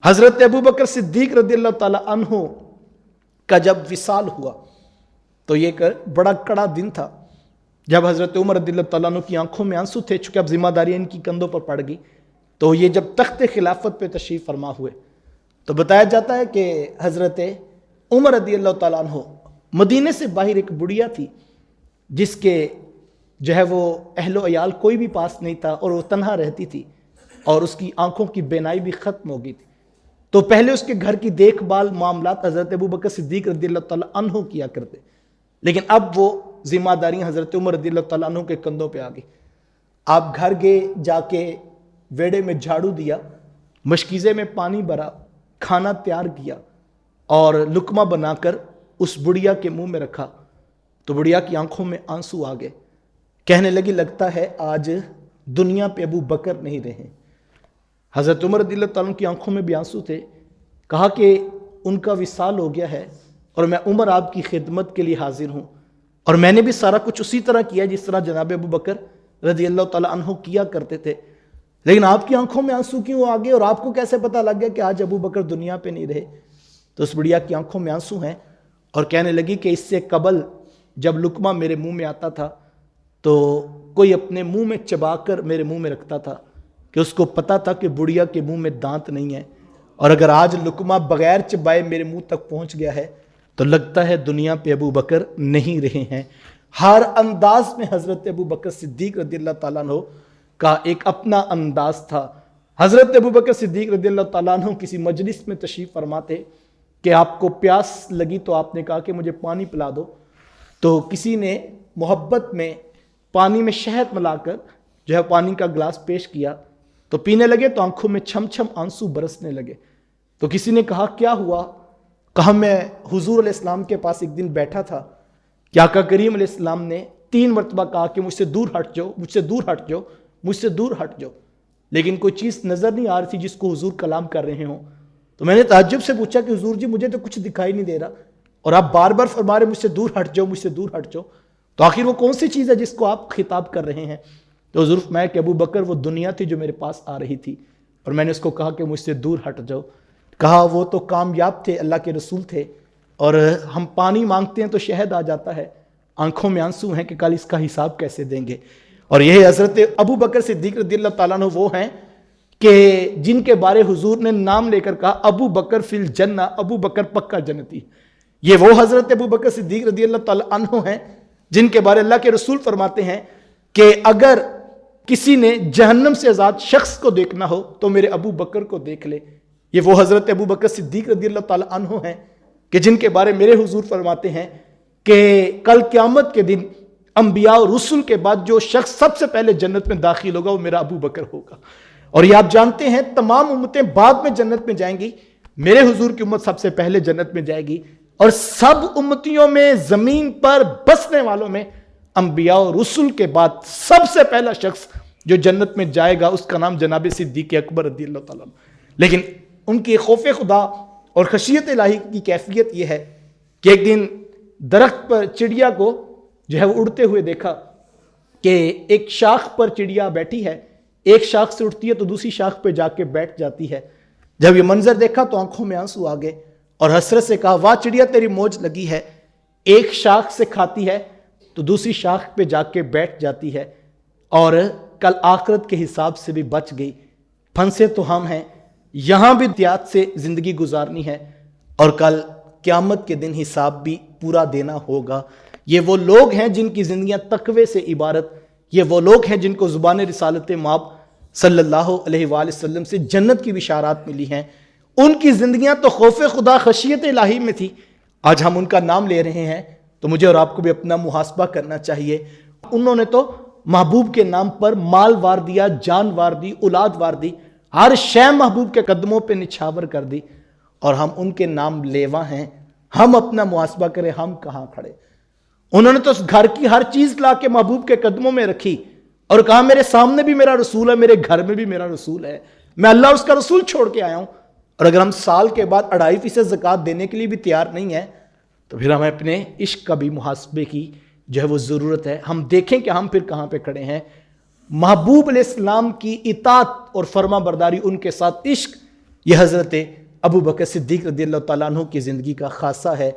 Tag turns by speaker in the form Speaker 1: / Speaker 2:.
Speaker 1: हजरत अबू बकर सिद्दीक रदियल्लाहु ताला अन्हु का जब विसाल हुआ तो ये एक बड़ा कड़ा दिन था। जब हजरत उमर रदियल्लाहु ताला अन्हु की आंखों में आंसू थे, चूंकि अब जिम्मेदारी इनकी कंधों पर पड़ गई, तो ये जब तख्त खिलाफत पे तशरीफ फरमा हुए तो बताया जाता है कि हजरत उमर रदियल्लाहु ताला अन्हु मदीने से बाहर एक बुढ़िया थी जिसके जो है वो अहलो अयाल कोई भी पास नहीं था और वो तन्हा रहती थी और उसकी आंखों की बेनाई भी ख़त्म हो गई थी। तो पहले उसके घर की देखभाल मामलात हज़रत अबू बकर सिद्दीक रदियल्लाहु ताला अन्हु किया करते, लेकिन अब वो जिम्मेदारी हज़रत उमर रदियल्लाहु ताला अन्हु के कंधों पे आ गई। आप घर गए, जाके वेड़े में झाड़ू दिया, मशकीज़े में पानी भरा, खाना तैयार किया और लुकमा बनाकर उस बुढ़िया के मुंह में रखा तो बुढ़िया की आंखों में आंसू आ गए। कहने लगी, लगता है आज दुनिया पे अबू बकर नहीं रहे। हज़रत उमर रदियल्लाहु ताला की आंखों में भी आंसू थे। कहा कि उनका विसाल हो गया है और मैं उमर आपकी खिदमत के लिए हाजिर हूँ और मैंने भी सारा कुछ उसी तरह किया जिस तरह जनाब अबू बकर रदियल्लाहु ताला अन्हु किया करते थे, लेकिन आपकी आंखों में आंसू क्यों आ गए और आपको कैसे पता लग गया कि आज अबू बकर दुनिया पे नहीं रहे? तो उस बुढ़िया की आंखों में आंसू हैं और कहने लगी कि इससे कबल जब लुकमा मेरे मुंह में आता था तो कोई अपने मुंह में चबाकर मेरे मुंह में रखता था कि उसको पता था कि बुढ़िया के मुंह में दांत नहीं है, और अगर आज लुकमा बगैर चबाए मेरे मुंह तक पहुंच गया है तो लगता है दुनिया पे अबू बकर नहीं रहे हैं। हर अंदाज में हज़रत अबू बकर सिद्दीक रदियल्लाहु ताला अन्हु का एक अपना अंदाज था। हज़रत अबू बकर सिद्दीक रदियल्लाहु ताला अन्हु किसी मजलिस में तशरीफ़ फरमाते कि आपको प्यास लगी तो आपने कहा कि मुझे पानी पिला दो, तो किसी ने मोहब्बत में पानी में शहद मिलाकर जो है पानी का गिलास पेश किया तो पीने लगे तो आंखों में छम छम आंसू बरसने लगे। तो किसी ने कहा क्या हुआ? कहा मैं हुजूर अलैहिस्सलाम के पास एक दिन बैठा था कि आका करीम अलैहिस्सलाम ने 3 मरतबा कहा कि मुझसे दूर हट जाओ, मुझसे दूर हट जाओ, मुझसे दूर हट जाओ, लेकिन कोई चीज़ नज़र नहीं आ रही थी जिसको हुजूर कलाम कर रहे हों। तो मैंने ताज्जुब से पूछा कि हुजूर जी मुझे तो कुछ दिखाई नहीं दे रहा और आप बार बार फरमा रहे मुझसे दूर हट जाओ, मुझसे दूर हट जाओ, तो आखिर वो कौन सी चीज़ है जिसको आप खिताब कर रहे हैं? तो हुजूर फरमाया कि अबू बकर वो दुनिया थी जो मेरे पास आ रही थी और मैंने उसको कहा कि मुझसे दूर हट जाओ। कहा वो तो कामयाब थे, अल्लाह के रसूल थे, और हम पानी मांगते हैं तो शहद आ जाता है, आंखों में आंसू हैं कि कल इसका हिसाब कैसे देंगे। और यही हज़रत अबू बकर सिद्दीक रदियल्लाहु ताला अन्हु वो हैं कि जिनके बारे हुजूर ने नाम लेकर कहा अबू बकर फिल जन्ना, अबू बकर पक्का जन्नती। ये वो हज़रत अबू बकर सिद्दीक रदियल्लाहु ताला अन्हु हैं जिनके बारे अल्लाह के रसूल फरमाते हैं कि अगर किसी ने जहन्नम से आज़ाद शख्स को देखना हो तो मेरे अबू बकर को देख ले। ये वो हज़रत अबू बकर सिद्दीक रदियल्लाहु ताला अन्हु हैं कि जिनके बारे मेरे हुजूर फरमाते हैं कि कल क़यामत के दिन अंबिया और रसूल के बाद जो शख्स सबसे पहले जन्नत में दाखिल होगा वो मेरा अबू बकर होगा। और ये आप जानते हैं तमाम उम्मतें बाद में जन्नत में जाएंगी, मेरे हुजूर की उम्मत सबसे पहले जन्नत में जाएगी, और सब उम्मतियों में ज़मीन पर बसने वालों में अंबिया और रसूल के बाद सबसे पहला शख्स जो जन्नत में जाएगा उसका नाम जनाब सिद्दीक अकबर रदियल्लाहु ताला। लेकिन उनकी खौफ खुदा और खशियत इलाही की कैफियत यह है कि एक दिन दरख्त पर चिड़िया को जो है वो उड़ते हुए देखा कि एक शाख पर चिड़िया बैठी है, एक शाख से उठती है तो दूसरी शाख पर जाके बैठ जाती है। जब ये मंजर देखा तो आंखों में आंसू आ गए और हसरत से कहा वाह चिड़िया तेरी मौज लगी है, एक शाख से खाती है तो दूसरी शाख पे जाके बैठ जाती है और कल आखिरत के हिसाब से भी बच गई। फंसे तो हम हैं, यहाँ भी एहतियात से ज़िंदगी गुजारनी है और कल क़यामत के दिन हिसाब भी पूरा देना होगा। ये वो लोग हैं जिनकी ज़िंदगियाँ तकवे से इबारत, ये वो लोग हैं जिनको ज़ुबान रिसालत माब सल्लल्लाहु अलैहि वसल्लम से जन्नत की बिशारात मिली हैं। उनकी ज़िंदगियाँ तो खौफ खुदा खशियत इलाही में थी। आज हम उनका नाम ले रहे हैं तो मुझे और आपको भी अपना मुहासबा करना चाहिए। उन्होंने तो महबूब के नाम पर माल वार दिया, जान वार दी, औलाद वार दी, हर शय महबूब के कदमों पे निछावर कर दी, और हम उनके नाम लेवा हैं। हम अपना मुहासबा करें, हम कहाँ खड़े। उन्होंने तो उस घर की हर चीज़ ला के महबूब के कदमों में रखी और कहा मेरे सामने भी मेरा रसूल है, मेरे घर में भी मेरा रसूल है, मैं अल्लाह उसका रसूल छोड़ के आया हूँ। और अगर हम साल के बाद 2.5% ज़कात देने के लिए भी तैयार नहीं है तो फिर हमें अपने इश्क का भी मुहासबे की जो है वो ज़रूरत है। हम देखें कि हम फिर कहाँ पे खड़े हैं। महबूब अलैहिस्सलाम की इताअत और फर्मा बरदारी, उनके साथ इश्क یہ حضرت ابو بکر صدیق رضی اللہ تعالیٰ عنہ کی زندگی کا خاصہ ہے۔